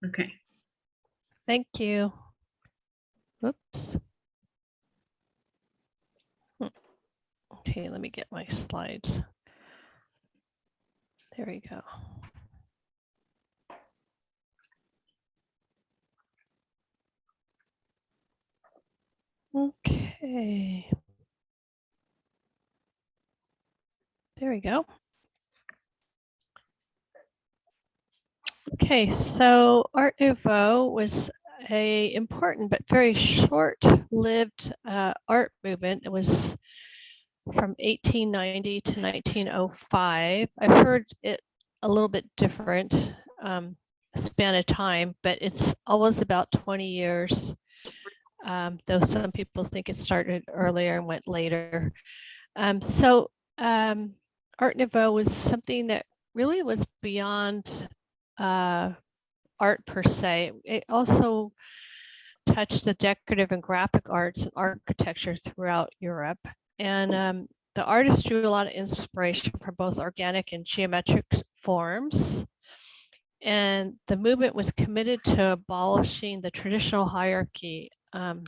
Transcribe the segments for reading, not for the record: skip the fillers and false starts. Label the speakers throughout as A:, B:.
A: Okay.
B: Thank you. Whoops. Okay, let me get my slides. There we go. Okay. There we go. Okay, so Art Nouveau was a important but very short-lived art movement. It was from 1890 to 1905. I've heard it a little bit different span of time, but it's always about 20 years, though some people think it started earlier and went later. Art Nouveau was something that really was beyond art per se. It also touched the decorative and graphic arts and architecture throughout Europe. And the artists drew a lot of inspiration from both organic and geometric forms. And the movement was committed to abolishing the traditional hierarchy of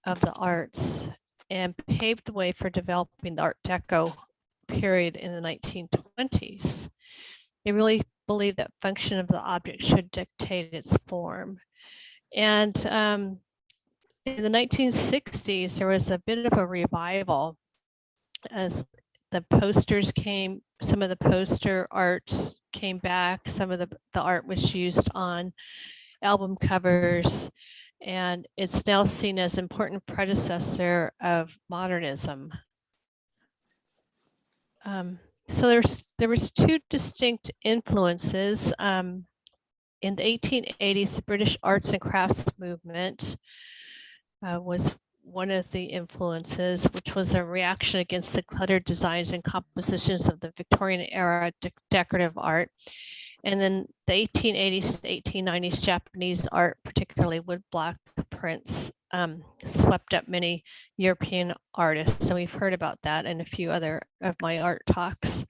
B: the arts and paved the way for developing the Art Deco period in the 1920s. They really believed that function of the object should dictate its form. And in the 1960s, there was a bit of a revival as the posters came, some of the poster arts came back, some of the art was used on album covers, and it's now seen as an important predecessor of modernism. So there was two distinct influences. In the 1880s, the British arts and crafts movement was one of the influences, which was a reaction against the cluttered designs and compositions of the Victorian era decorative art. And then the 1880s to 1890s Japanese art, particularly woodblock prints, swept up many European artists. And we've heard about that in a few other of my art talks.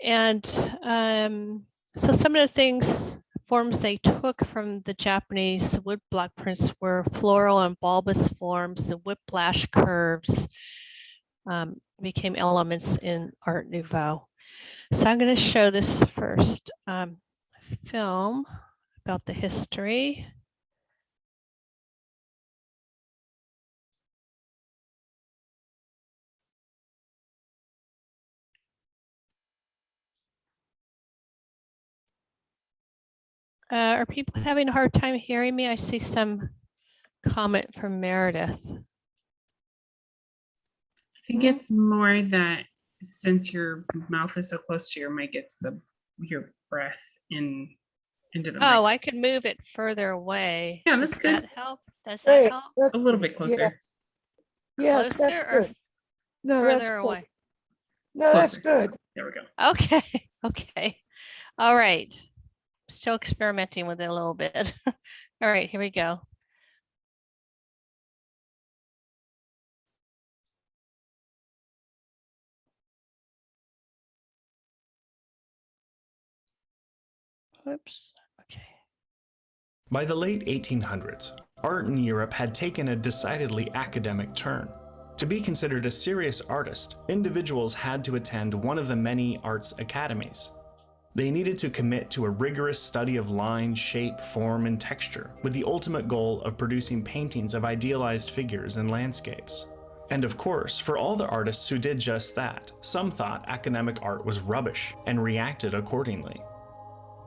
B: And so some of the forms they took from the Japanese woodblock prints were floral and bulbous forms, the whiplash curves became elements in Art Nouveau. So I'm going to show this first film about the history. Are people having a hard time hearing me? I see some comment from Meredith.
A: I think it's more that since your mouth is so close to your mic, it's your breath into the mic.
B: Oh, I could move it further away.
A: Yeah, that's
B: Does
A: good.
B: that help? Does that help?
A: A little bit closer.
C: Yeah,
B: Closer or
C: no, that's
B: further
C: good.
B: away?
C: No, that's
A: Closer.
C: good.
A: There we go.
B: Okay, okay. All right. Still experimenting with it a little bit. All right, here we go. Oops, okay.
D: By the late 1800s, art in Europe had taken a decidedly academic turn. To be considered a serious artist, individuals had to attend one of the many arts academies. They needed to commit to a rigorous study of line, shape, form, and texture, with the ultimate goal of producing paintings of idealized figures and landscapes. And of course, for all the artists who did just that, some thought academic art was rubbish and reacted accordingly.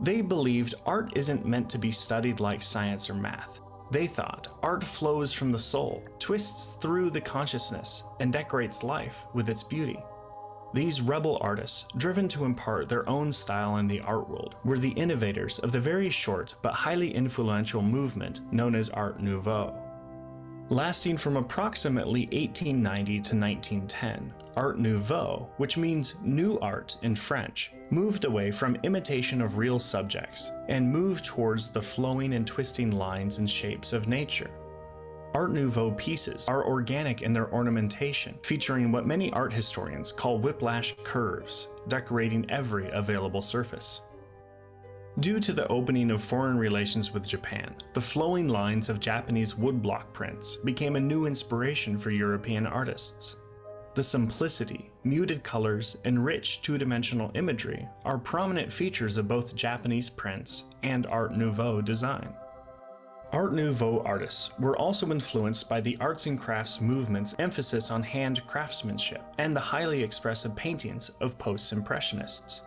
D: They believed art isn't meant to be studied like science or math. They thought art flows from the soul, twists through the consciousness, and decorates life with its beauty. These rebel artists, driven to impart their own style in the art world, were the innovators of the very short but highly influential movement known as Art Nouveau. Lasting from approximately 1890 to 1910, Art Nouveau, which means new art in French, moved away from imitation of real subjects and moved towards the flowing and twisting lines and shapes of nature. Art Nouveau pieces are organic in their ornamentation, featuring what many art historians call whiplash curves, decorating every available surface. Due to the opening of foreign relations with Japan, the flowing lines of Japanese woodblock prints became a new inspiration for European artists. The simplicity, muted colors, and rich two-dimensional imagery are prominent features of both Japanese prints and Art Nouveau design. Art Nouveau artists were also influenced by the arts and crafts movement's emphasis on hand craftsmanship and the highly expressive paintings of post-impressionists.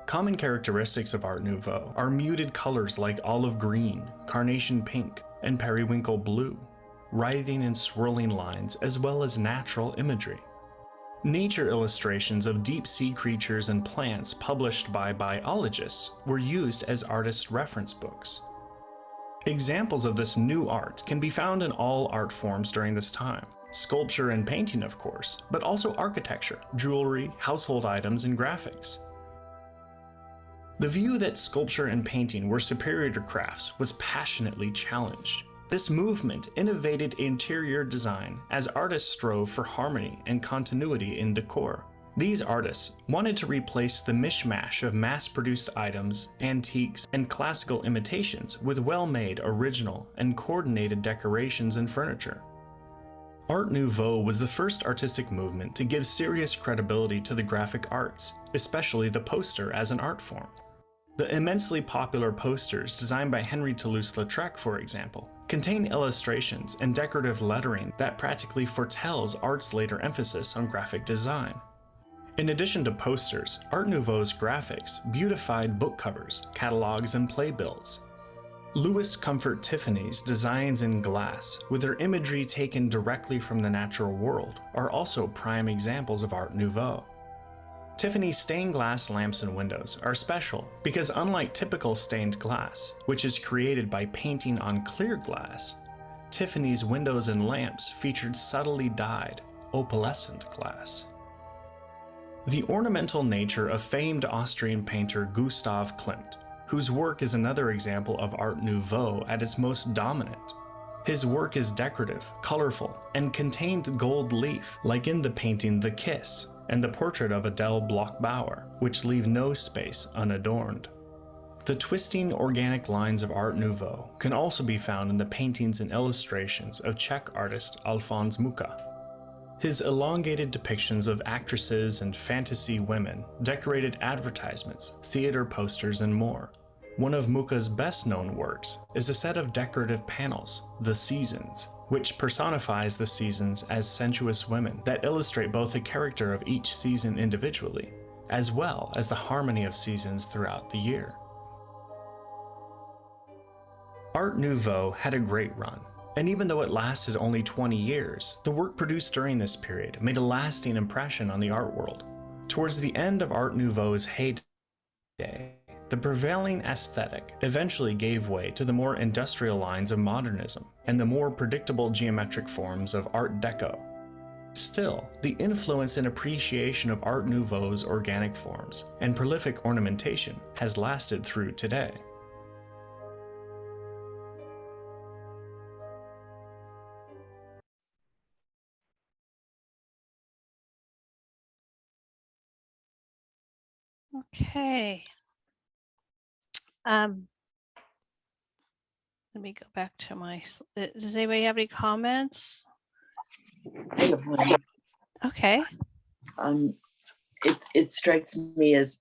D: Common characteristics of Art Nouveau are muted colors like olive green, carnation pink, and periwinkle blue, writhing and swirling lines, as well as natural imagery. Nature illustrations of deep-sea creatures and plants published by biologists were used as artist reference books. Examples of this new art can be found in all art forms during this time. Sculpture and painting, of course, but also architecture, jewelry, household items, and graphics. The view that sculpture and painting were superior to crafts was passionately challenged. This movement innovated interior design as artists strove for harmony and continuity in decor. These artists wanted to replace the mishmash of mass-produced items, antiques, and classical imitations with well-made, original, and coordinated decorations and furniture. Art Nouveau was the first artistic movement to give serious credibility to the graphic arts, especially the poster as an art form. The immensely popular posters designed by Henry Toulouse-Lautrec, for example, contain illustrations and decorative lettering that practically foretells art's later emphasis on graphic design. In addition to posters, Art Nouveau's graphics beautified book covers, catalogs, and playbills. Louis Comfort Tiffany's designs in glass, with their imagery taken directly from the natural world, are also prime examples of Art Nouveau. Tiffany's stained glass lamps and windows are special because, unlike typical stained glass, which is created by painting on clear glass, Tiffany's windows and lamps featured subtly dyed, opalescent glass. The ornamental nature of famed Austrian painter Gustav Klimt, whose work is another example of Art Nouveau at its most dominant. His work is decorative, colorful, and contained gold leaf, like in the painting The Kiss, and the portrait of Adele Bloch-Bauer, which leave no space unadorned. The twisting organic lines of Art Nouveau can also be found in the paintings and illustrations of Czech artist Alfons Mucha. His elongated depictions of actresses and fantasy women, decorated advertisements, theater posters, and more. One of Mucha's best-known works is a set of decorative panels, The Seasons, which personifies the seasons as sensuous women that illustrate both the character of each season individually, as well as the harmony of seasons throughout the year. Art Nouveau had a great run, and even though it lasted only 20 years, the work produced during this period made a lasting impression on the art world. Towards the end of Art Nouveau's heyday, the prevailing aesthetic eventually gave way to the more industrial lines of modernism and the more predictable geometric forms of Art Deco. Still, the influence and appreciation of Art Nouveau's organic forms and prolific ornamentation has lasted through today.
B: Okay. Let me go back to my, does anybody have any comments?
E: I have one.
B: Okay.
E: It strikes me as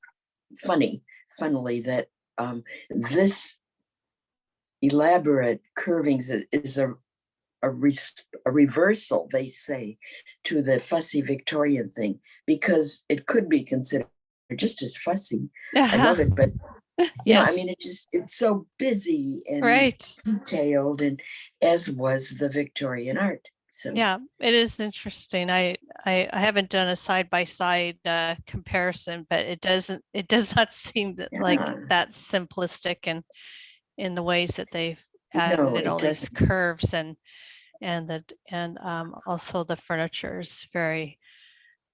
E: funnily that this elaborate curvings is a reversal, they say, to the fussy Victorian thing, because it could be considered just as fussy. I love it, but you know, I mean, it's so busy and
B: Right.
E: detailed, and as was the Victorian art. So
B: Yeah, it is interesting. I haven't done a side-by-side comparison, but it does not seem that like
E: Yeah.
B: that simplistic and in the ways that they've added
E: No, it
B: all these
E: doesn't.
B: curves and also the furniture is very,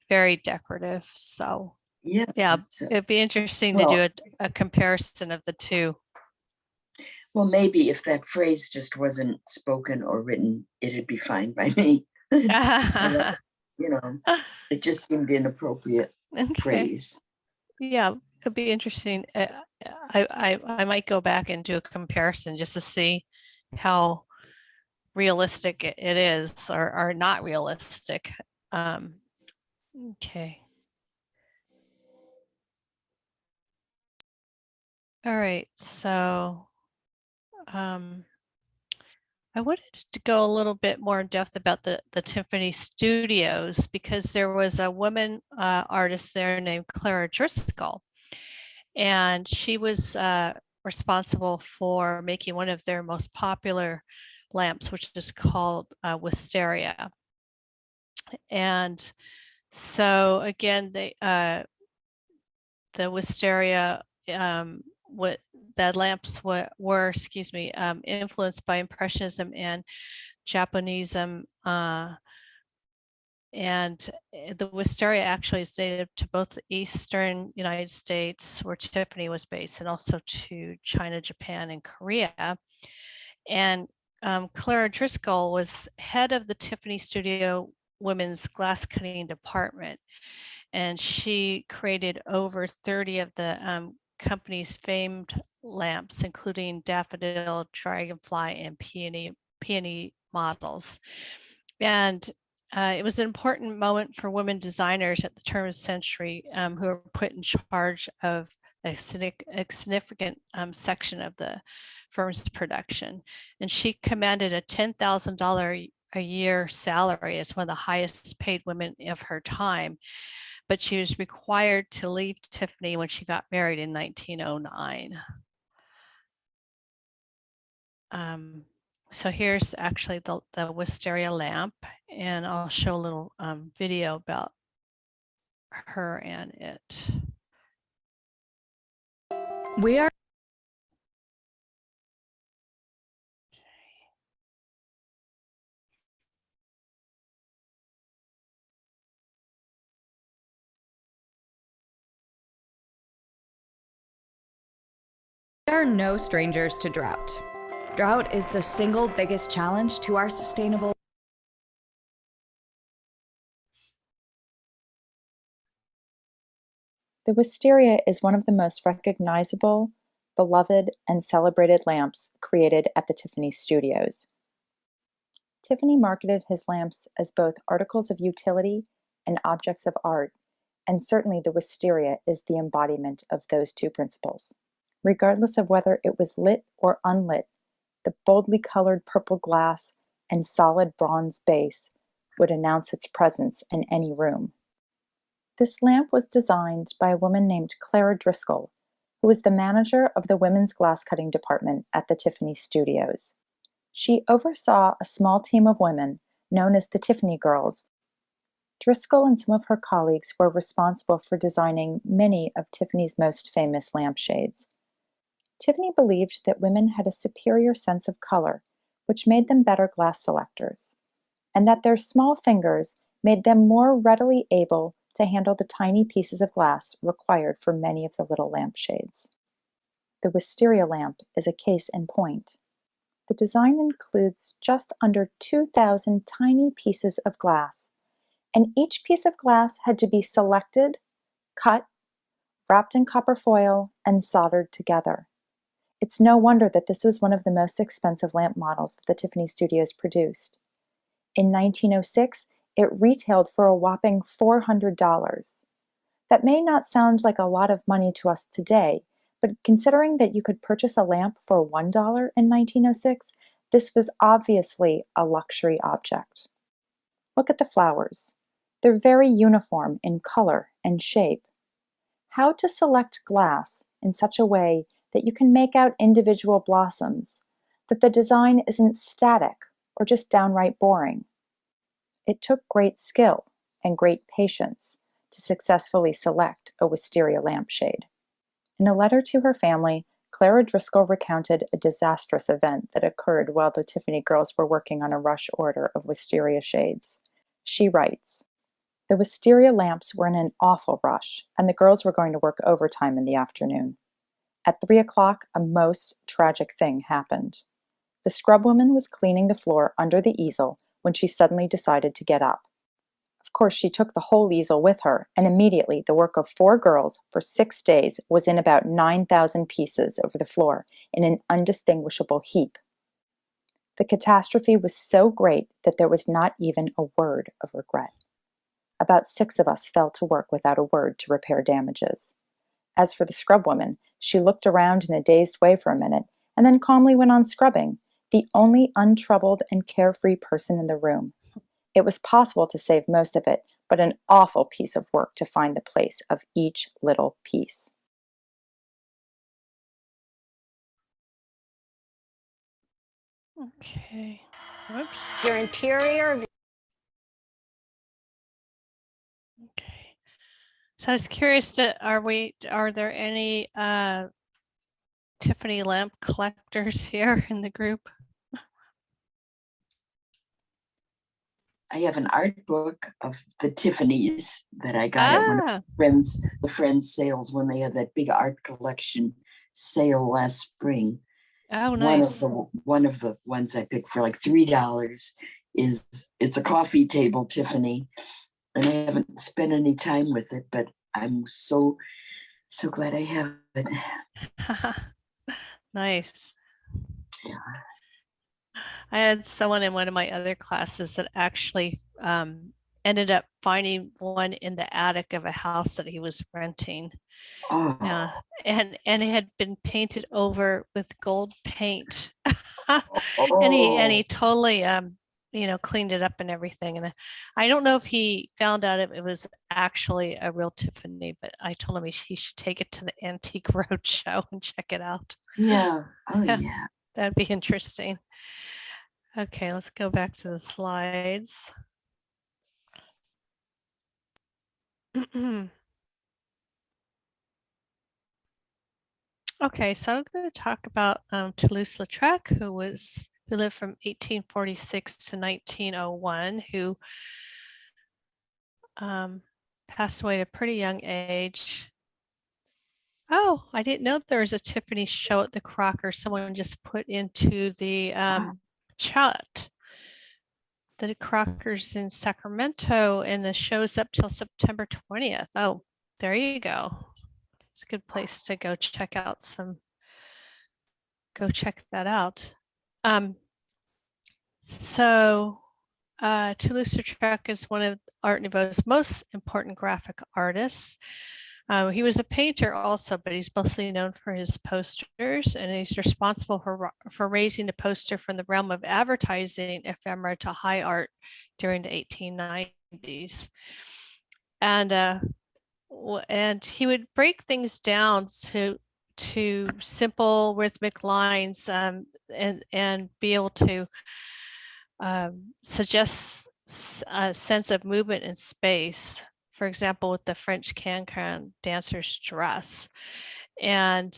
B: very decorative. So
E: yeah,
B: yeah,
E: so-
B: it'd be interesting to do
E: Well-
B: a comparison of the two.
E: well, maybe if that phrase just wasn't spoken or written, it'd be fine by me. You know, it just seemed inappropriate
B: Okay.
E: phrase.
B: Yeah, it'd be interesting. I might go back and do a comparison just to see how realistic it is or not realistic. Okay. All right, so I wanted to go a little bit more in depth about the Tiffany Studios because there was a woman artist there named Clara Driscoll, and she was responsible for making one of their most popular lamps, which is called Wisteria. And so again, the Wisteria, what the lamps were excuse me, influenced by Impressionism and Japonism. And the Wisteria actually is native to both the Eastern United States, where Tiffany was based, and also to China, Japan, and Korea. And Clara Driscoll was head of the Tiffany Studio Women's Glass Cutting Department. And she created over 30 of the company's famed lamps, including Daffodil, Dragonfly, and Peony models. And it was an important moment for women designers at the turn of the century who were put in charge of a significant section of the firm's production. And she commanded a $10,000 a year salary as one of the highest paid women of her time. But she was required to leave Tiffany when she got married in 1909. So here's actually the Wisteria lamp, and I'll show a little video about her and it.
F: We are no strangers to drought. Drought is the single biggest challenge to our sustainable.
G: The Wisteria is one of the most recognizable, beloved, and celebrated lamps created at the Tiffany Studios. Tiffany marketed his lamps as both articles of utility and objects of art, and certainly the Wisteria is the embodiment of those two principles. Regardless of whether it was lit or unlit, the boldly colored purple glass and solid bronze base would announce its presence in any room. This lamp was designed by a woman named Clara Driscoll, who was the manager of the women's glass cutting department at the Tiffany Studios. She oversaw a small team of women known as the Tiffany Girls. Driscoll and some of her colleagues were responsible for designing many of Tiffany's most famous lampshades. Tiffany believed that women had a superior sense of color, which made them better glass selectors, and that their small fingers made them more readily able to handle the tiny pieces of glass required for many of the little lampshades. The Wisteria lamp is a case in point. The design includes just under 2,000 tiny pieces of glass, and each piece of glass had to be selected, cut, wrapped in copper foil, and soldered together. It's no wonder that this was one of the most expensive lamp models that the Tiffany Studios produced. In 1906, it retailed for a whopping $400. That may not sound like a lot of money to us today, but considering that you could purchase a lamp for $1 in 1906, this was obviously a luxury object. Look at the flowers. They're very uniform in color and shape. How to select glass in such a way that you can make out individual blossoms, that the design isn't static or just downright boring. It took great skill and great patience to successfully select a Wisteria lampshade. In a letter to her family, Clara Driscoll recounted a disastrous event that occurred while the Tiffany girls were working on a rush order of Wisteria shades. She writes, "The Wisteria lamps were in an awful rush, and the girls were going to work overtime in the afternoon. At 3 o'clock, a most tragic thing happened. The scrub woman was cleaning the floor under the easel when she suddenly decided to get up. Of Of course, she took the whole easel with her, and immediately the work of 4 girls for 6 days was in about 9,000 pieces over the floor in an undistinguishable heap. The catastrophe was so great that there was not even a word of regret. About 6 of us fell to work without a word to repair damages. As for the scrub woman, she looked around in a dazed way for a minute and then calmly went on scrubbing, the only untroubled and carefree person in the room. It was possible to save most of it, but an awful piece of work to find the place of each little piece.
B: Okay. Whoops.
H: Your interior.
B: Okay. So I was curious, are there any Tiffany lamp collectors here in the group?
E: I have an art book of the Tiffany's that I got at one of the friends sales when they had that big art collection sale last spring.
B: Oh, nice.
E: One of the ones I picked for like $3 it's a coffee table Tiffany, and I haven't spent any time with it, but I'm so glad I have it.
B: Nice.
E: Yeah.
B: I had someone in one of my other classes that actually ended up finding one in the attic of a house that he was renting.
E: Oh.
B: And it had been painted over with gold paint.
E: Oh.
B: And he totally cleaned it up and everything. And I don't know if he found out if it was actually a real Tiffany, but I told him he should take it to the Antique Roadshow and check it out.
E: Yeah. Oh,
B: Yeah.
E: yeah.
B: That'd be interesting. Okay, let's go back to the slides. Okay, so I'm going to talk about Toulouse-Lautrec, who lived from 1846 to 1901, who passed away at a pretty young age. Oh, I didn't know there was a Tiffany show at the Crocker. Someone just put into the chat that the Crocker's in Sacramento, and the show's up till September 20th. Oh, there you go. It's a good place to go check out go check that out. So Toulouse-Lautrec is one of Art Nouveau's most important graphic artists. He was a painter also, but he's mostly known for his posters, and he's responsible for raising the poster from the realm of advertising ephemera to high art during the 1890s. And he would break things down to simple rhythmic lines and be able to suggest a sense of movement in space. For example, with the French can-can dancer's dress. And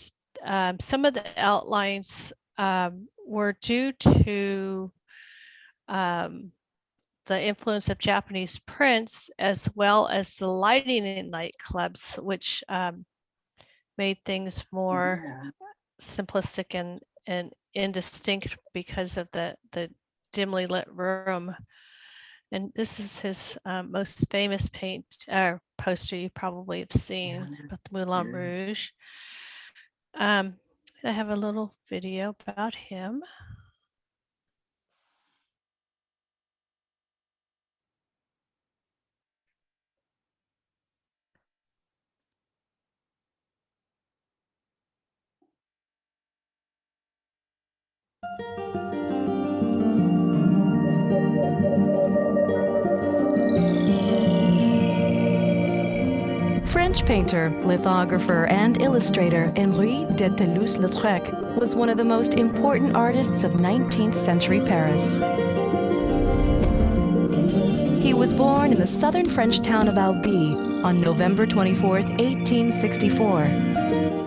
B: some of the outlines were due to the influence of Japanese prints, as well as the lighting in nightclubs, which made things more simplistic and indistinct because of the dimly lit room. And this is his most famous poster you probably have seen about the Moulin Rouge. I have a little video about him.
I: French painter, lithographer, and illustrator Henri de Toulouse-Lautrec was one of the most important artists of 19th century Paris. He was born in the southern French town of Albi on November 24, 1864.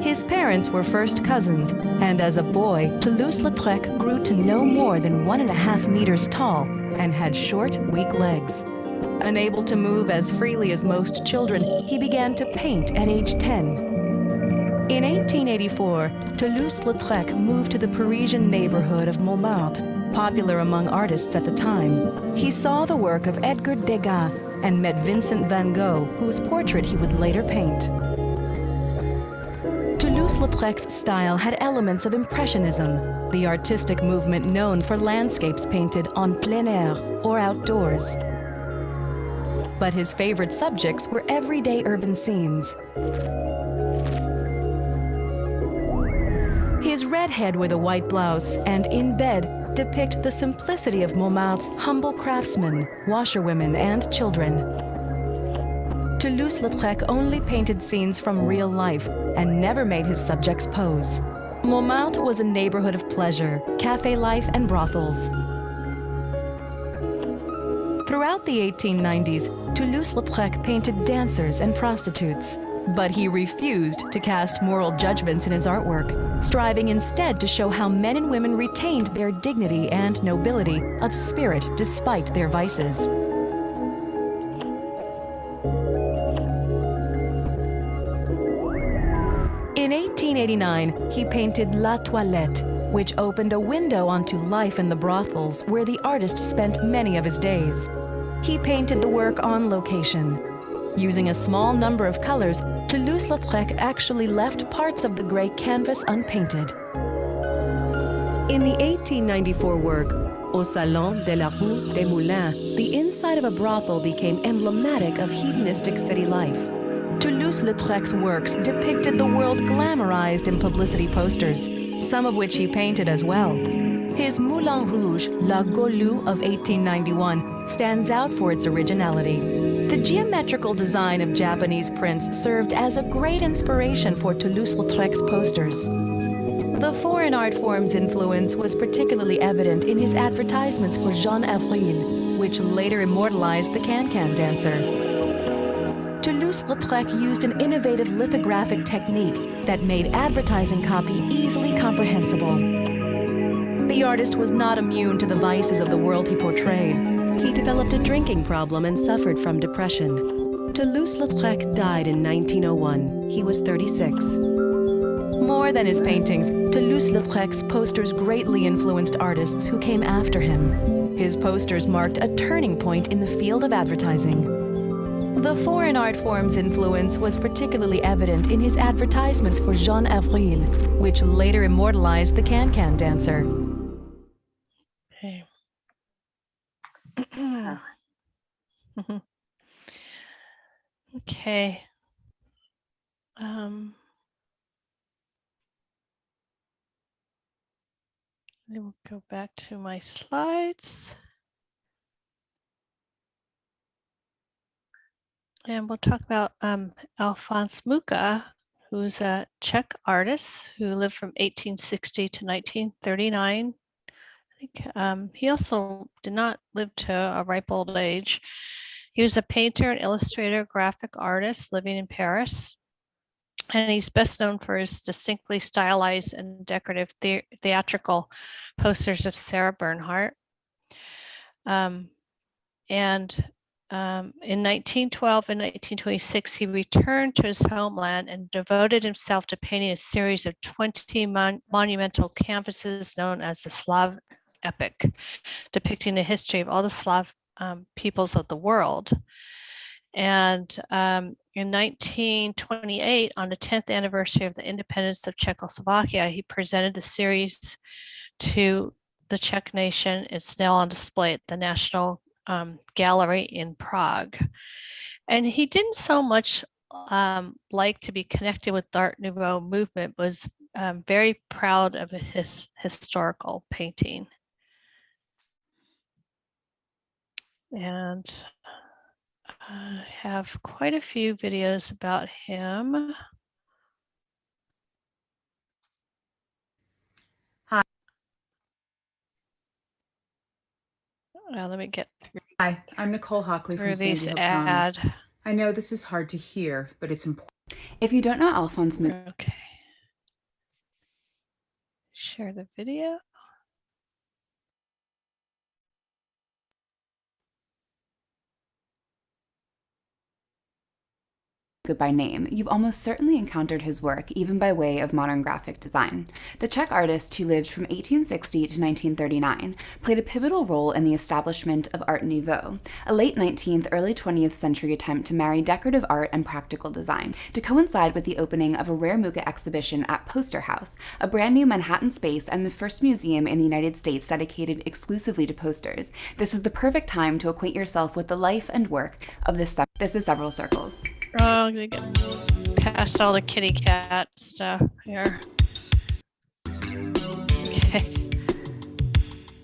I: His parents were first cousins, and as a boy, Toulouse-Lautrec grew to no more than 1.5 meters tall and had short, weak legs. Unable to move as freely as most children, he began to paint at age 10. In 1884, Toulouse-Lautrec moved to the Parisian neighborhood of Montmartre, popular among artists at the time. He saw the work of Edgar Degas and met Vincent van Gogh, whose portrait he would later paint. Toulouse-Lautrec's style had elements of Impressionism, the artistic movement known for landscapes painted en plein air or outdoors. But his favorite subjects were everyday urban scenes. His red head with a white blouse and In Bed depict the simplicity of Montmartre's humble craftsmen, washerwomen, and children. Toulouse-Lautrec only painted scenes from real life and never made his subjects pose. Montmartre was a neighborhood of pleasure, cafe life, and brothels. Throughout the 1890s, Toulouse-Lautrec painted dancers and prostitutes. But he refused to cast moral judgments in his artwork, striving instead to show how men and women retained their dignity and nobility of spirit despite their vices. In 1889, he painted La Toilette, which opened a window onto life in the brothels where the artist spent many of his days. He painted the work on location. Using a small number of colors, Toulouse-Lautrec actually left parts of the gray canvas unpainted. In the 1894 work, Au Salon de la Rue des Moulins, the inside of a brothel became emblematic of hedonistic city life. Toulouse-Lautrec's works depicted the world glamorized in publicity posters, some of which he painted as well. His Moulin Rouge, La Goulue of 1891, stands out for its originality. The geometrical design of Japanese prints served as a great inspiration for Toulouse-Lautrec's posters. The foreign art form's influence was particularly evident in his advertisements for Jean Avril, which later immortalized the Can-Can dancer. Toulouse-Lautrec used an innovative lithographic technique that made advertising copy easily comprehensible. The artist was not immune to the vices of the world he portrayed. He developed a drinking problem and suffered from depression. Toulouse-Lautrec died in 1901. He was 36. More than his paintings, Toulouse-Lautrec's posters greatly influenced artists who came after him. His posters marked a turning point in the field of advertising. The foreign art form's influence was particularly evident in his advertisements for Jean Avril, which later immortalized the Can-Can dancer.
B: Okay. Okay. I will go back to my slides. And we'll talk about Alphonse Mucha, who's a Czech artist who lived from 1860 to 1939. I think he also did not live to a ripe old age. He was a painter, an illustrator, graphic artist living in Paris. And he's best known for his distinctly stylized and decorative theatrical posters of Sarah Bernhardt. In 1912 and 1926, he returned to his homeland and devoted himself to painting a series of 20 monumental canvases known as the Slav Epic, depicting the history of all the Slav peoples of the world. And in 1928, on the 10th anniversary of the independence of Czechoslovakia, he presented the series to the Czech nation. It's now on display at the National Gallery in Prague. And he didn't so much like to be connected with the Art Nouveau movement, was very proud of his historical painting. And I have quite a few videos about him.
H: Hi.
B: Let me get through.
H: Hi, I'm Nicole Hockley from Sandy
B: these
H: Hook
B: ad.
H: Promise. I know this is hard to hear, but it's important. If you don't know Alphonse Mucha,
B: Okay. Share the video.
F: by name, you've almost certainly encountered his work even by way of modern graphic design. The Czech artist who lived from 1860 to 1939 played a pivotal role in the establishment of Art Nouveau, a late 19th, early 20th century attempt to marry decorative art and practical design, to coincide with the opening of a rare Mucha exhibition at Poster House, a brand new Manhattan space and the first museum in the United States dedicated exclusively to posters. This is the perfect time to acquaint yourself with the life and work of this is Several Circles.
B: Oh, I'm gonna get past all the kitty cat stuff here. Okay.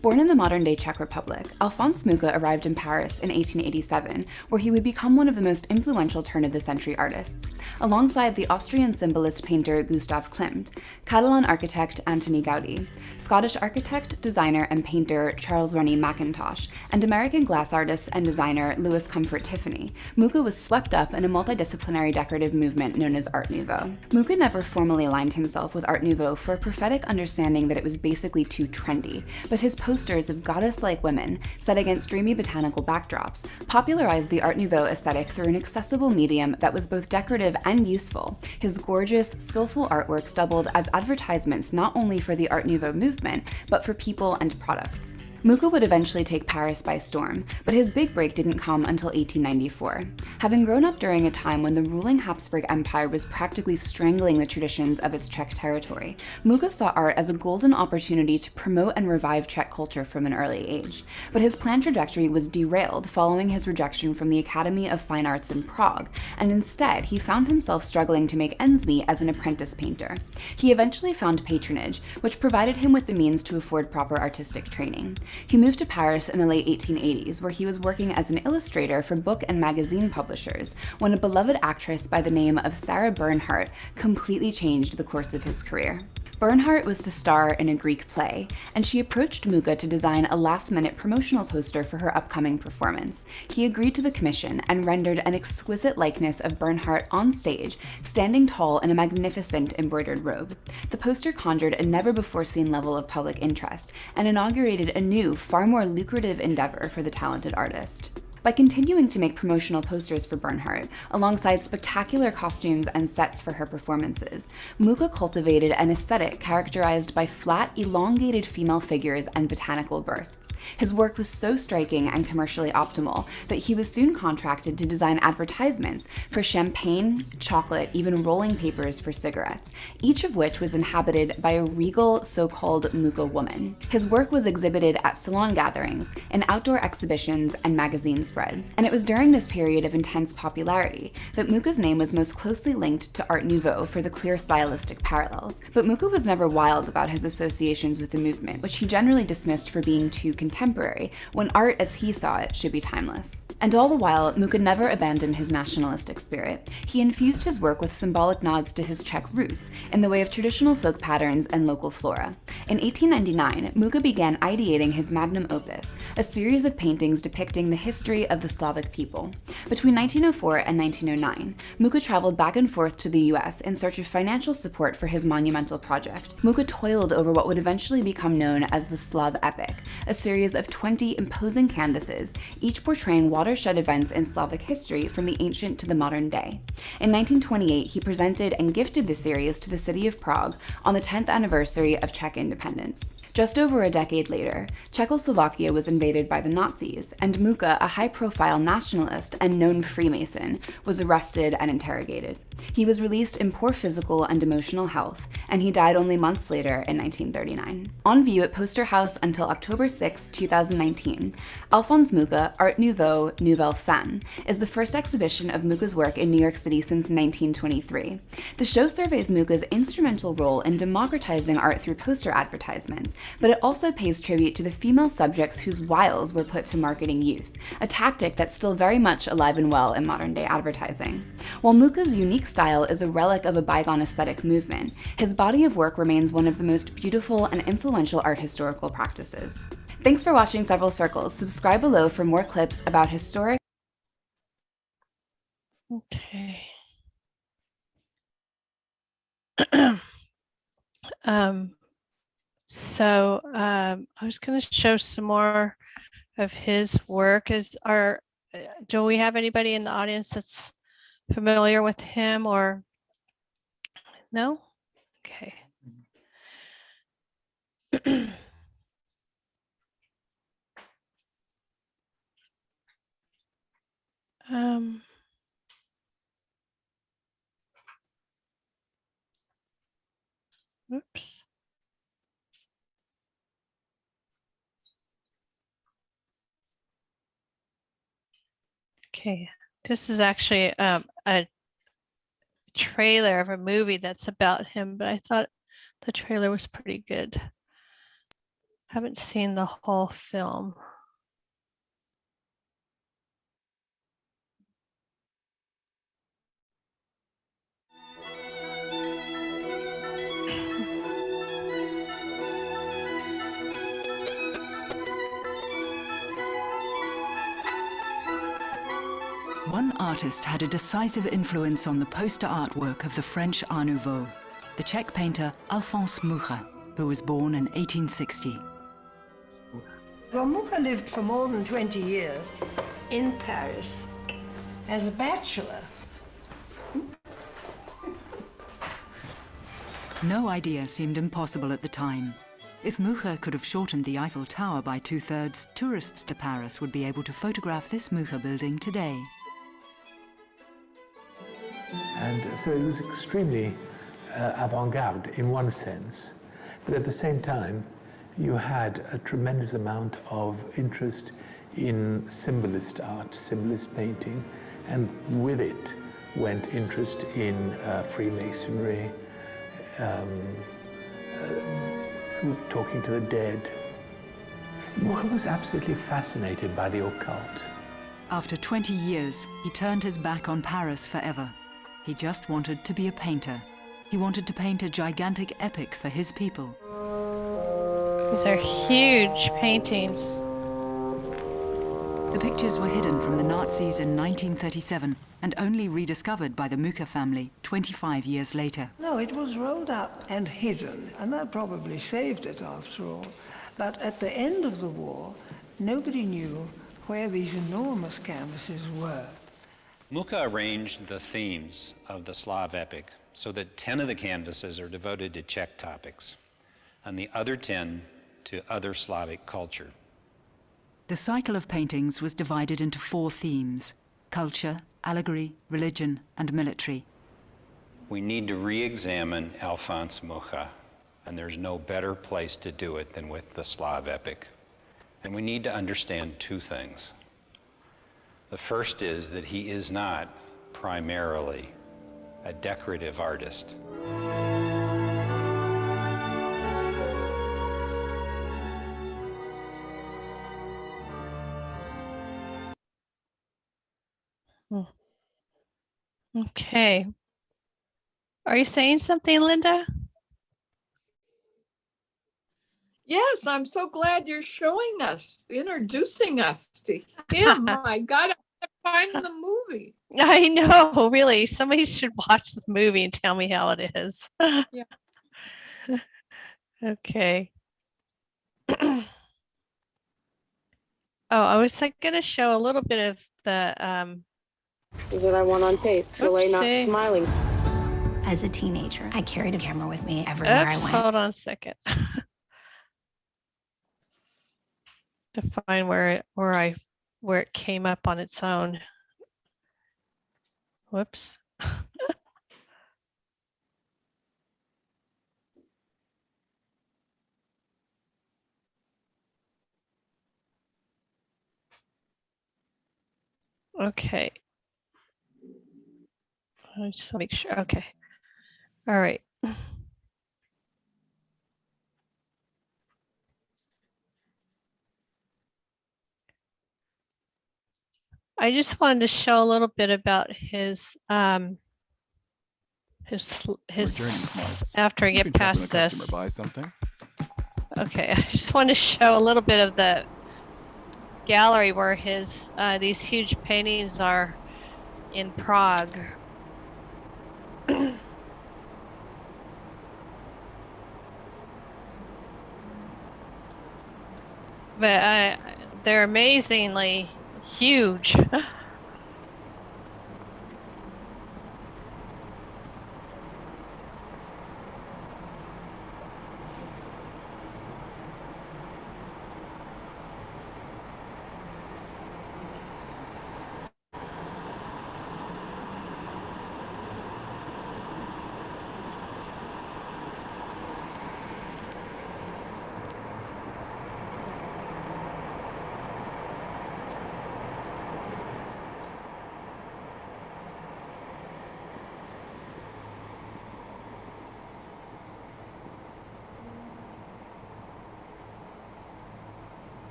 F: Born in the modern-day Czech Republic, Alphonse Mucha arrived in Paris in 1887, where he would become one of the most influential turn-of-the-century artists, alongside the Austrian symbolist painter Gustav Klimt, Catalan architect Antoni Gaudí, Scottish architect, designer, and painter Charles Rennie Mackintosh, and American glass artist and designer Louis Comfort Tiffany. Mucha was swept up in a multidisciplinary decorative movement known as Art Nouveau. Mucha never formally aligned himself with Art Nouveau for a prophetic understanding that it was basically too trendy, but his posters of goddess-like women set against dreamy botanical backdrops popularized the Art Nouveau aesthetic through an accessible medium that was both decorative and useful. His gorgeous, skillful artworks doubled as advertisements not only for the Art Nouveau movement, but for people and products. Mucha would eventually take Paris by storm, but his big break didn't come until 1894. Having grown up during a time when the ruling Habsburg Empire was practically strangling the traditions of its Czech territory, Mucha saw art as a golden opportunity to promote and revive Czech culture from an early age. But his planned trajectory was derailed following his rejection from the Academy of Fine Arts in Prague, and instead he found himself struggling to make ends meet as an apprentice painter. He eventually found patronage, which provided him with the means to afford proper artistic training. He moved to Paris in the late 1880s, where he was working as an illustrator for book and magazine publishers, when a beloved actress by the name of Sarah Bernhardt completely changed the course of his career. Bernhardt was to star in a Greek play, and she approached Mucha to design a last-minute promotional poster for her upcoming performance. He agreed to the commission and rendered an exquisite likeness of Bernhardt on stage, standing tall in a magnificent embroidered robe. The poster conjured a never-before-seen level of public interest and inaugurated a new, far more lucrative endeavor for the talented artist. By continuing to make promotional posters for Bernhardt, alongside spectacular costumes and sets for her performances, Mucha cultivated an aesthetic characterized by flat, elongated female figures and botanical bursts. His work was so striking and commercially optimal that he was soon contracted to design advertisements for champagne, chocolate, even rolling papers for cigarettes, each of which was inhabited by a regal, so-called Mucha woman. His work was exhibited at salon gatherings, in outdoor exhibitions, and magazine spreads, and it was during this period of intense popularity that Mucha's name was most closely linked to Art Nouveau for the clear stylistic parallels. But Mucha was never wild about his associations with the movement, which he generally dismissed for being too contemporary, when art as he saw it should be timeless. And all the while, Mucha never abandoned his nationalistic spirit. He infused his work with symbolic nods to his Czech roots in the way of traditional folk patterns and local flora. In 1899, Mucha began ideating his magnum opus, a series of paintings depicting the history of the Slavic people. Between 1904 and 1909, Mucha traveled back and forth to the US in search of financial support for his monumental project. Mucha toiled over what would eventually become known as the Slav Epic, a series of 20 imposing canvases, each portraying watershed events in Slavic history from the ancient to the modern day. In 1928, he presented and gifted the series to the city of Prague on the 10th anniversary of Czech independence. Just over a decade later, Czechoslovakia was invaded by the Nazis, and Mucha, a high-profile nationalist and known Freemason, was arrested and interrogated. He was released in poor physical and emotional health, and he died only months later in 1939. On view at Poster House until October 6, 2019, Alphonse Mucha, Art Nouveau, Nouvelle Femme, is the first exhibition of Mucha's work in New York City since 1923. The show surveys Mucha's instrumental role in democratizing art through poster advertisements, but it also pays tribute to the female subjects whose wiles were put to marketing use, a tactic that's still very much alive and well in modern-day advertising. While Mucha's unique style is a relic of a bygone aesthetic movement, his body of work remains one of the most beautiful and influential art historical practices. Thanks for watching Several Circles. Subscribe below for more clips about historic.
B: Okay. I was going to show some more of his work. Do we have anybody in the audience that's familiar with him or no? Okay. um, oops. Okay, this is actually a trailer of a movie that's about him, but I thought the trailer was pretty good. Haven't seen the whole film.
J: One artist had a decisive influence on the poster artwork of the French Art Nouveau, the Czech painter Alphonse Mucha, who was born in 1860.
K: Well, Mucha lived for more than 20 years in Paris as a bachelor.
J: No idea seemed impossible at the time. If Mucha could have shortened the Eiffel Tower by 2/3, tourists to Paris would be able to photograph this Mucha building today.
L: And so it was extremely avant-garde in one sense, but at the same time, you had a tremendous amount of interest in symbolist art, symbolist painting, and with it went interest in Freemasonry, talking to the dead. Mucha was absolutely fascinated by the occult.
J: After 20 years, he turned his back on Paris forever. He just wanted to be a painter. He wanted to paint a gigantic epic for his people.
B: These are huge paintings.
J: The pictures were hidden from the Nazis in 1937 and only rediscovered by the Mucha family 25 years later.
K: No, it was rolled up and hidden, and that probably saved it after all. But at the end of the war, nobody knew where these enormous canvases were.
M: Mucha arranged the themes of the Slav epic so that 10 of the canvases are devoted to Czech topics, and the other 10 to other Slavic culture.
J: The cycle of paintings was divided into 4 themes: culture, allegory, religion, and military.
M: We need to re-examine Alphonse Mucha, and there's no better place to do it than with the Slav epic. And we need to understand 2 things. The first is that he is not primarily a decorative artist.
B: Okay. Are you saying something, Linda?
C: Yes, I'm so glad you're showing us, introducing us to him. My God, I have to find the movie.
B: I know, really. Somebody should watch the movie and tell me how it is.
C: Yeah.
B: Okay. I was like going to show a little bit of the
N: This is what I want on tape. Soleil not
B: Oopsie.
N: smiling.
O: As a teenager, I carried a camera with me everywhere I went.
B: Hold on a second. To find where it came up on its own. Whoops. Okay. I just make sure. Okay. All right. I just wanted to show a little bit about his after I get past this.
P: Buy something.
B: Okay, I just wanted to show a little bit of the gallery where his these huge paintings are in Prague. But they're amazingly huge.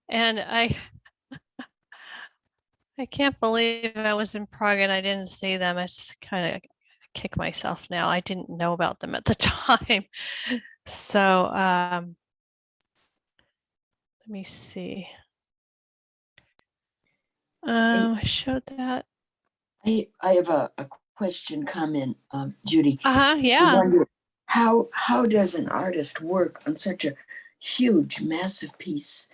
B: And I can't believe I was in Prague and I didn't see them. I just kind of kick myself now. I didn't know about them at the time. So let me see. I showed that.
E: I have a question, comment, Judy.
B: Yeah.
E: I wonder how does an artist work on such a huge, massive piece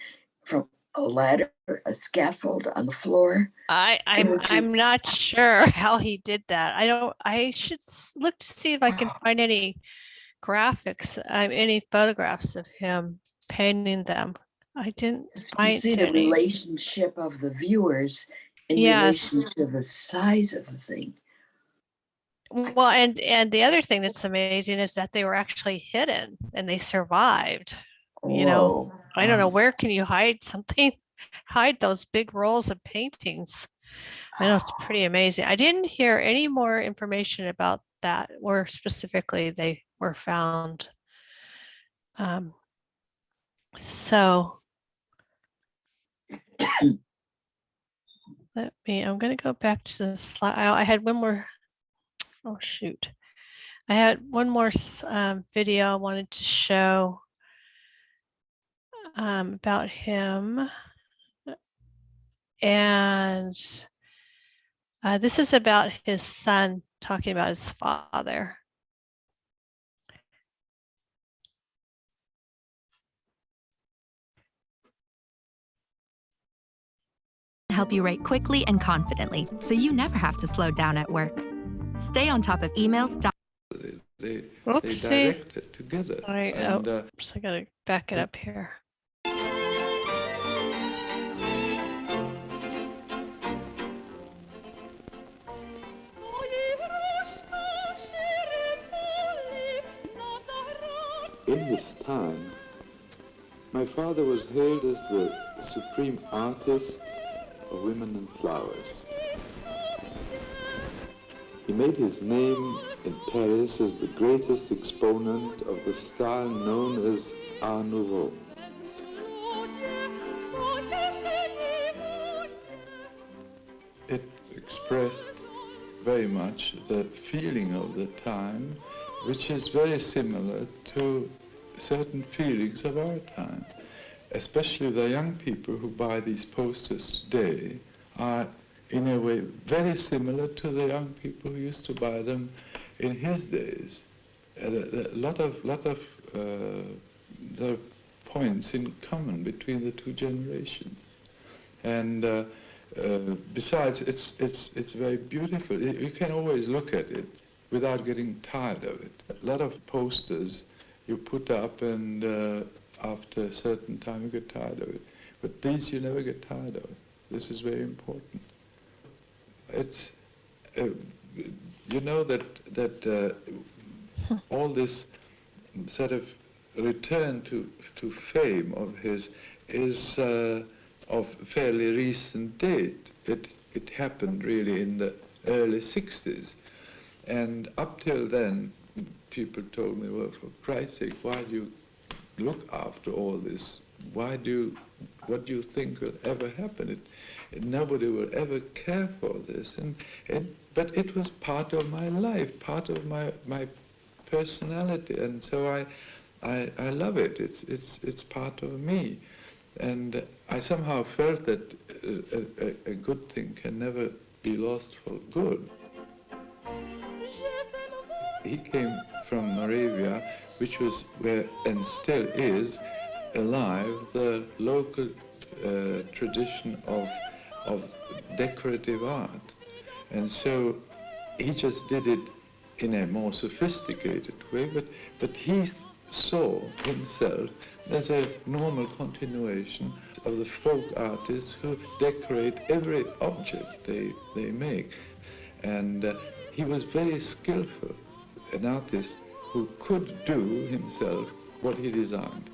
E: from a ladder, a scaffold on the floor?
B: I'm not sure how he did that. I should look to see if I can find any graphics, any photographs of him painting them. I didn't
E: You
B: find
E: see the
B: any.
E: relationship of the viewers in
B: Yes.
E: relation to the size of the thing.
B: Well, and the other thing that's amazing is that they were actually hidden and they survived. You know, I don't know, where can you hide something? Hide those big rolls of paintings. I know, it's pretty amazing. I didn't hear any more information about that, where specifically they were found. So I'm going to go back to the slide. I had one more. Oh, shoot. I had one more video I wanted to show about him. And this is about his son talking about his father.
P: Help you write quickly and confidently, so you never have to slow down at work. Stay on top of emails.
Q: They
B: Oopsie.
Q: direct it together.
B: All right,
Q: And,
B: so I gotta back it up here.
R: In his time, my father was hailed as the supreme artist of women and flowers. He made his name in Paris as the greatest exponent of the style known as Art Nouveau. It expressed very much the feeling of the time, which is very similar to certain feelings of our time. Especially the young people who buy these posters today are in a way very similar to the young people who used to buy them in his days. A lot of there are points in common between the two generations. And besides, it's very beautiful. You can always look at it without getting tired of it. A lot of posters you put up, and after a certain time you get tired of it. But these you never get tired of. This is very important. It's you know that all this sort of return to fame of his is of fairly recent date. It happened really in the early 60s. And up till then, people told me, well, for Christ's sake, why do you look after all this? What do you think will ever happen? Nobody will ever care for this. But it was part of my life, part of my personality, and so I love it. It's part of me. And I somehow felt that a good thing can never be lost for good. He came from Moravia, which was where, and still is, alive, the local tradition of decorative art. And so he just did it in a more sophisticated way, but he saw himself as a normal continuation of the folk artists who decorate every object they make. And he was very skillful, an artist who could do himself what he designed.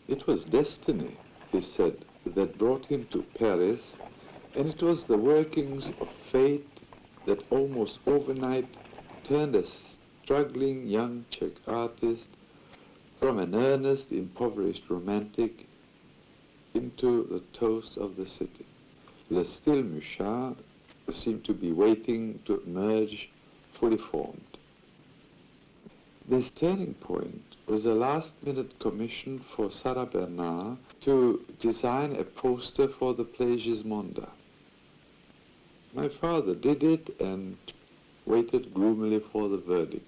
R: It was destiny, he said, that brought him to Paris And it was the workings of fate that almost overnight turned a struggling young Czech artist from an earnest, impoverished romantic into the toast of the city. The still Mucha seemed to be waiting to emerge fully formed. This turning point was a last-minute commission for Sarah Bernard to design a poster for the play Gismonda. My father did it and waited gloomily for the verdict.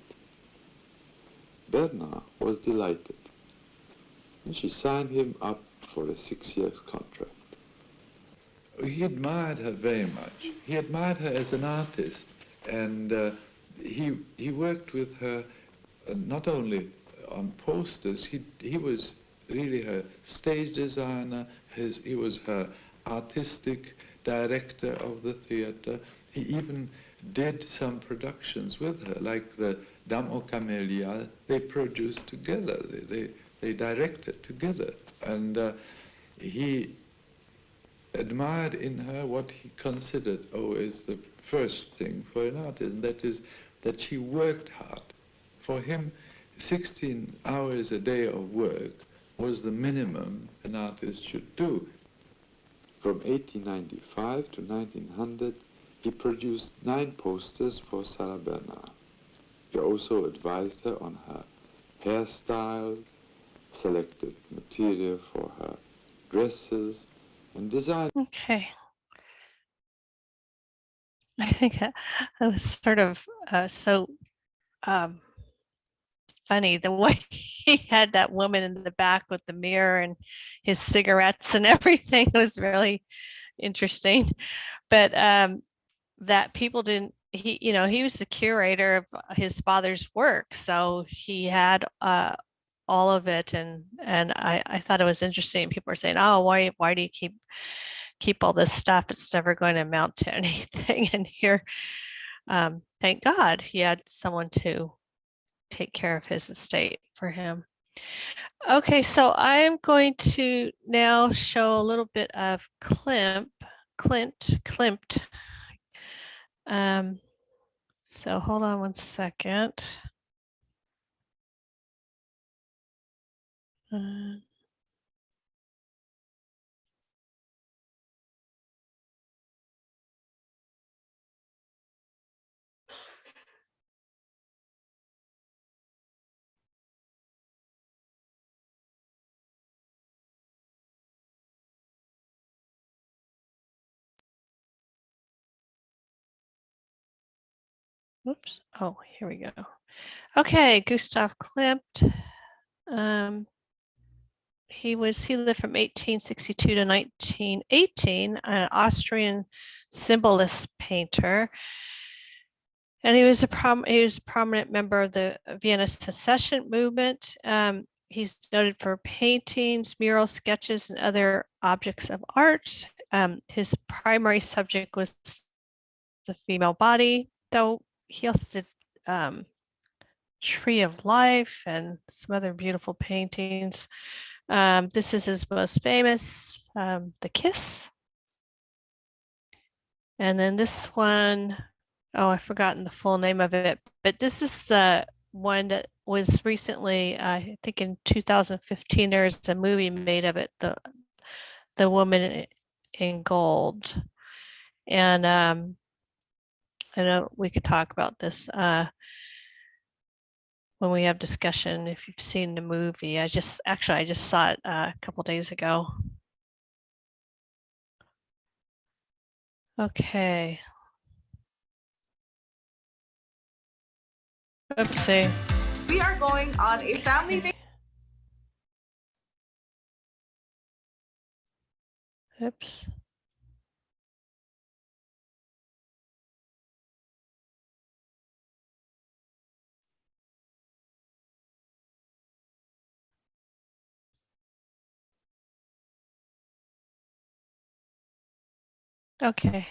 R: Bernard was delighted, and she signed him up for a 6-year contract. He admired her very much. He admired her as an artist, and he worked with her not only on posters. He was really her stage designer. He was her artistic director of the theater. He even did some productions with her, like the Dame aux Camélias. They produced together. They directed together, and he admired in her what he considered, is the first thing for an artist, and that is that she worked hard. For him, 16 hours a day of work was the minimum an artist should do. From 1895 to 1900, he produced 9 posters for Sarah Bernard. He also advised her on her hairstyle, selected material for her dresses, and designed.
B: Okay. I think that was sort of so funny the way he had that woman in the back with the mirror and his cigarettes and everything. It was really interesting, but that people didn't. He was the curator of his father's work, so he had all of it, and I thought it was interesting. People were saying, "Oh, why do you keep all this stuff? It's never going to amount to anything." And here, thank God, he had someone to take care of his estate for him. Okay, so I'm going to now show a little bit of Klimt. So hold on one second. Oops. Oh, here we go. Okay, Gustav Klimt. He lived from 1862 to 1918, an Austrian symbolist painter. And he was a prominent member of the Vienna Secession movement. He's noted for paintings, murals, sketches, and other objects of art. His primary subject was the female body, though he also did Tree of Life and some other beautiful paintings. This is his most famous, The Kiss. And then this one, I've forgotten the full name of it, but this is the one that was recently, I think in 2015, there's a movie made of it, The Woman in Gold. And I know we could talk about this when we have discussion, if you've seen the movie. I just saw it a couple days ago. Okay. Oopsie.
S: We are going on a family vacation.
B: Oops. Okay,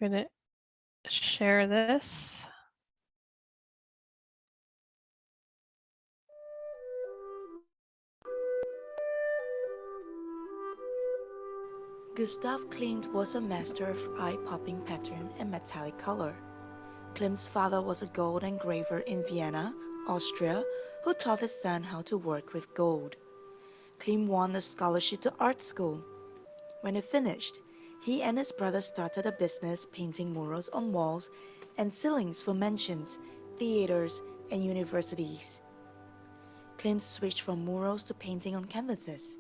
B: I'm gonna share this.
T: Gustav Klimt was a master of eye-popping pattern and metallic color. Klimt's father was a gold engraver in Vienna, Austria, who taught his son how to work with gold. Klimt won a scholarship to art school. When he finished, he and his brother started a business painting murals on walls and ceilings for mansions, theaters, and universities. Klimt switched from murals to painting on canvases.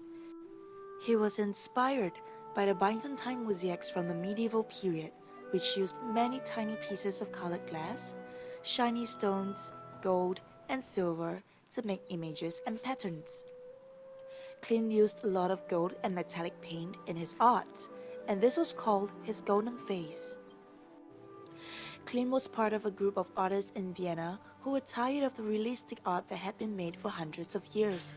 T: He was inspired by the Byzantine mosaics from the medieval period, which used many tiny pieces of colored glass, shiny stones, gold, and silver to make images and patterns. Klimt used a lot of gold and metallic paint in his art, and this was called his golden phase. Klimt was part of a group of artists in Vienna who were tired of the realistic art that had been made for hundreds of years.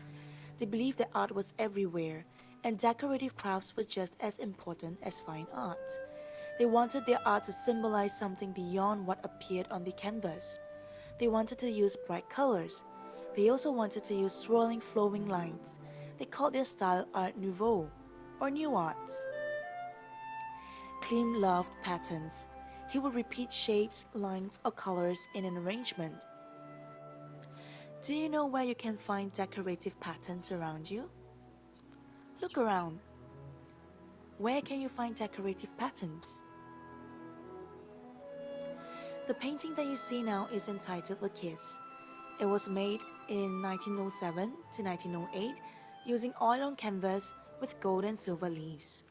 T: They believed that art was everywhere, and decorative crafts were just as important as fine art. They wanted their art to symbolize something beyond what appeared on the canvas. They wanted to use bright colors. They also wanted to use swirling, flowing lines. They called their style Art Nouveau, or New Art. Klimt loved patterns. He would repeat shapes, lines, or colors in an arrangement. Do you know where you can find decorative patterns around you? Look around. Where can you find decorative patterns? The painting that you see now is entitled The Kiss. It was made in 1907 to 1908 using oil on canvas with gold and silver leaves.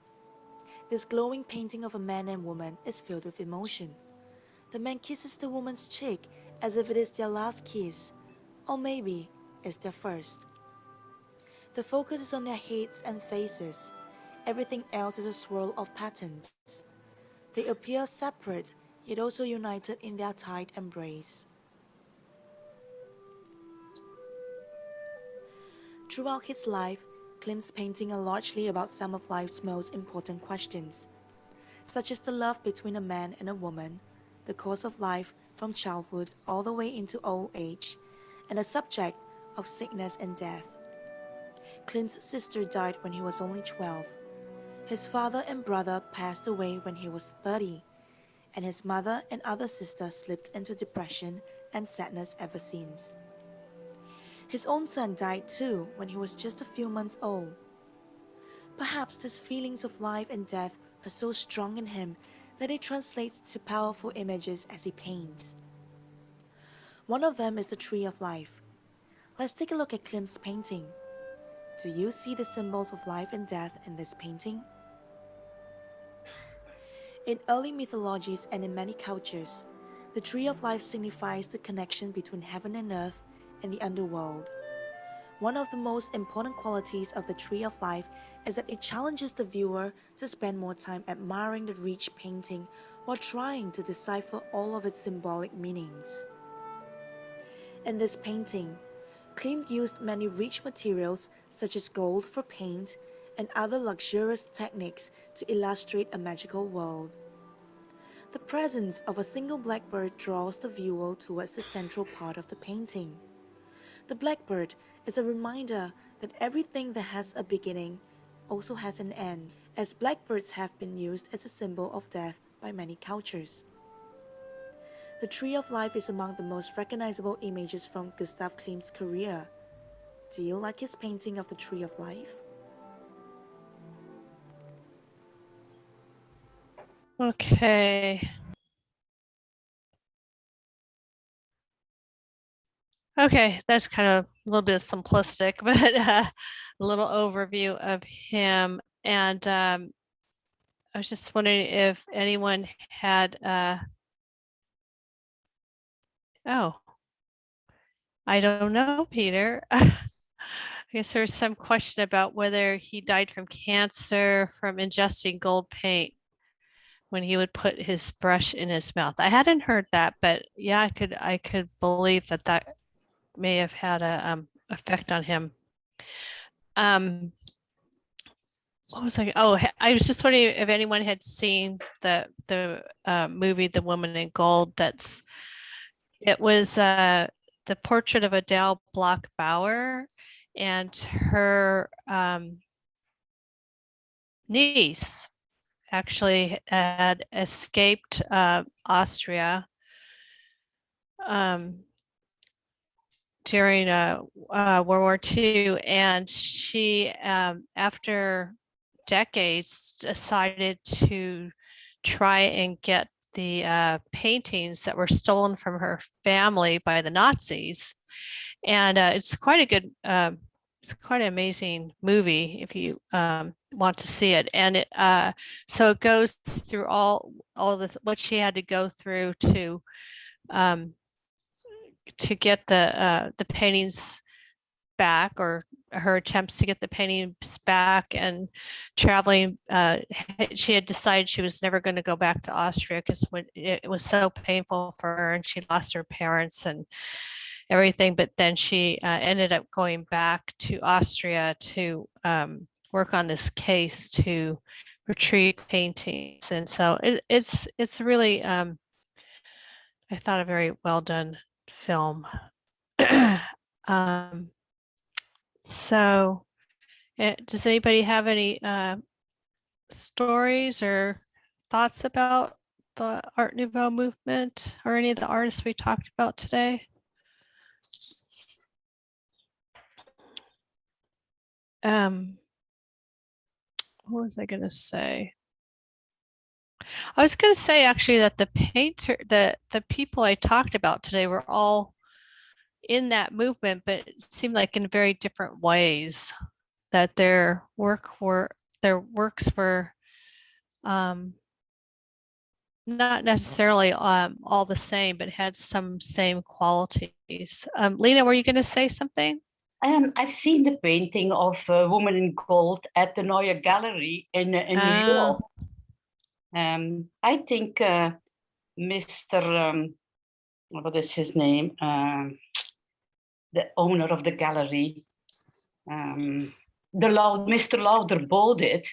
T: This glowing painting of a man and woman is filled with emotion. The man kisses the woman's cheek as if it is their last kiss, or maybe it's their first. The focus is on their heads and faces. Everything else is a swirl of patterns. They appear separate, yet also united in their tight embrace. Throughout his life, Klimt's paintings are largely about some of life's most important questions, such as the love between a man and a woman, the course of life from childhood all the way into old age, and the subject of sickness and death. Klimt's sister died when he was only 12. His father and brother passed away when he was 30, and his mother and other sisters slipped into depression and sadness ever since. His own son died too when he was just a few months old. Perhaps these feelings of life and death are so strong in him that it translates to powerful images as he paints. One of them is the Tree of Life. Let's take a look at Klimt's painting. Do you see the symbols of life and death in this painting? In early mythologies and in many cultures, the Tree of Life signifies the connection between heaven and earth and the underworld. One of the most important qualities of the Tree of Life is that it challenges the viewer to spend more time admiring the rich painting while trying to decipher all of its symbolic meanings. In this painting, Klimt used many rich materials such as gold for paint and other luxurious techniques to illustrate a magical world. The presence of a single blackbird draws the viewer towards the central part of the painting. The blackbird is a reminder that everything that has a beginning also has an end, as blackbirds have been used as a symbol of death by many cultures. The Tree of Life is among the most recognizable images from Gustav Klimt's career. Do you like his painting of the Tree of Life?
B: Okay. Okay, that's kind of a little bit simplistic, but a little overview of him. And I was just wondering if anyone had, oh, I don't know, Peter. I guess there's some question about whether he died from cancer from ingesting gold paint when he would put his brush in his mouth. I hadn't heard that, but yeah, I could believe that that may have had a effect on him. What was I? Oh, I was just wondering if anyone had seen the movie The Woman in Gold. It was the portrait of Adele Bloch-Bauer and her niece actually had escaped Austria during World War II, and she, after decades, decided to try and get the paintings that were stolen from her family by the Nazis. And it's quite a good, it's quite an amazing movie if you want to see it. And it, so it goes through all the what she had to go through to get the paintings back, or her attempts to get the paintings back, and traveling. She had decided she was never going to go back to Austria because it was so painful for her, and she lost her parents and everything. But then she ended up going back to Austria to work on this case to retrieve paintings. And so it's really, I thought, a very well done film. So does anybody have any stories or thoughts about the Art Nouveau movement or any of the artists we talked about today? What was I going to say? I was going to say actually that the people I talked about today were all in that movement, but it seemed like in very different ways, that their works were not necessarily all the same, but had some same qualities. Lena, were you going to say something?
U: I've seen the painting of Woman in Gold at the Neue Gallery in New York. I think Mr. What is his name? The owner of the gallery, Mr. Lauder bought it,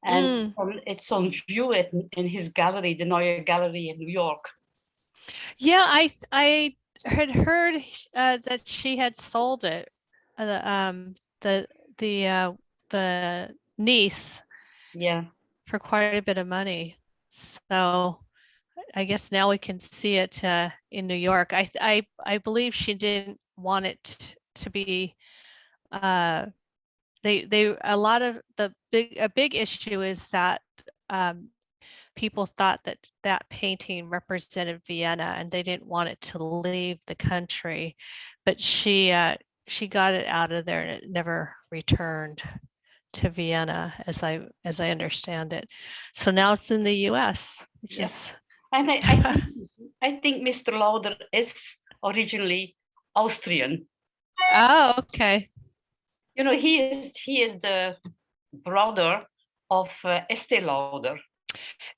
U: and it's on view in his gallery, the Neue Gallery in New York.
B: Yeah, I had heard that she had sold it. The niece,
U: yeah,
B: for quite a bit of money. So I guess now we can see it in New York. I believe she didn't want it to be. They a lot of a big issue is that people thought that painting represented Vienna, and they didn't want it to leave the country. But she got it out of there, and it never returned to Vienna, as I understand it. So now it's in the U.S., which is.
U: And I think Mr. Lauder is originally Austrian.
B: Oh, okay.
U: You know, he is the brother of Estée Lauder.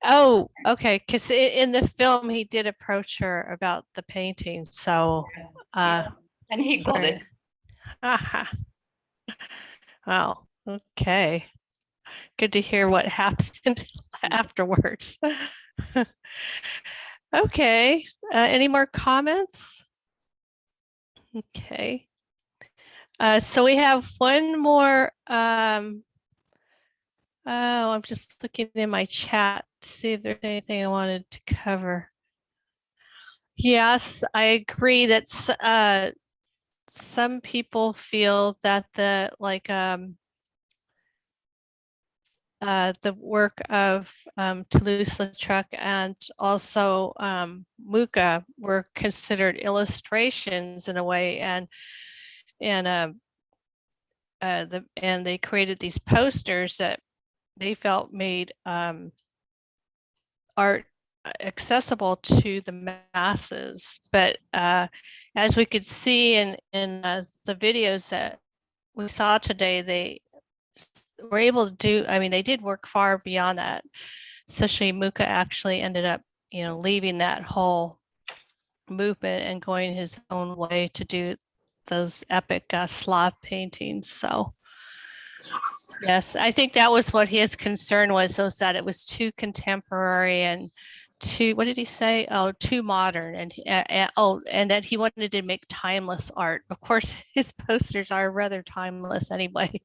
B: Oh, okay. Because in the film, he did approach her about the painting. So,
U: and he got it.
B: Wow. Okay. Good to hear what happened afterwards. Okay. Any more comments? Okay. So we have one more. Oh, I'm just looking in my chat to see if there's anything I wanted to cover. Yes, I agree that some people feel that the work of Toulouse-Lautrec and also Mucha were considered illustrations in a way, and they created these posters that they felt made art accessible to the masses. But as we could see in the videos that we saw today, they were able to do, I mean, they did work far beyond that. Especially Mucha actually ended up, leaving that whole movement and going his own way to do those epic Slav paintings. So yes, I think that was what his concern was that it was too contemporary and too, what did he say? Oh, too modern, and that he wanted to make timeless art. Of course, his posters are rather timeless anyway,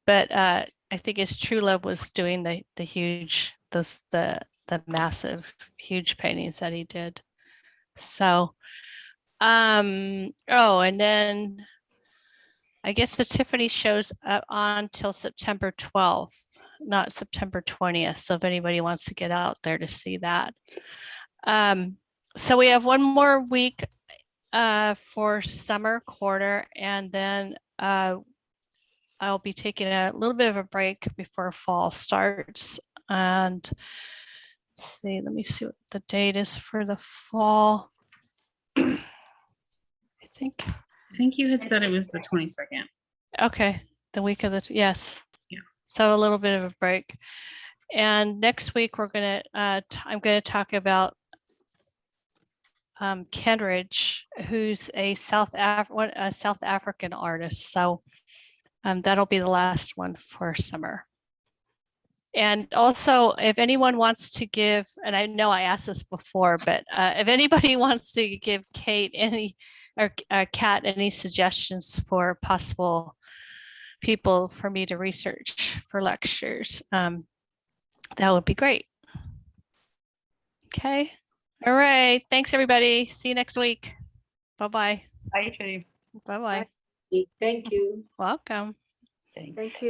B: but I think his true love was doing the huge the massive, huge paintings that he did. So, oh, and then I guess the Tiffany show's up on till September 12th, not September 20th. So if anybody wants to get out there to see that. So we have one more week for summer quarter, and then I'll be taking a little bit of a break before fall starts. And let's see, let me see what the date is for the fall. I think
A: you had said it was the 22nd.
B: Okay, the week of the, yes.
A: Yeah.
B: So a little bit of a break. And next week we're gonna, I'm gonna talk about Kenridge, who's a South African artist. So that'll be the last one for summer. And also, if anyone wants to give, and I know I asked this before, but if anybody wants to give Kate any, or Kat any suggestions for possible people for me to research for lectures, that would be great. Okay. All right. Thanks, everybody. See you next week. Bye-bye.
U: Bye, Judy.
B: Bye-bye.
C: Thank you.
B: Welcome.
U: Thanks.
N: Thank you.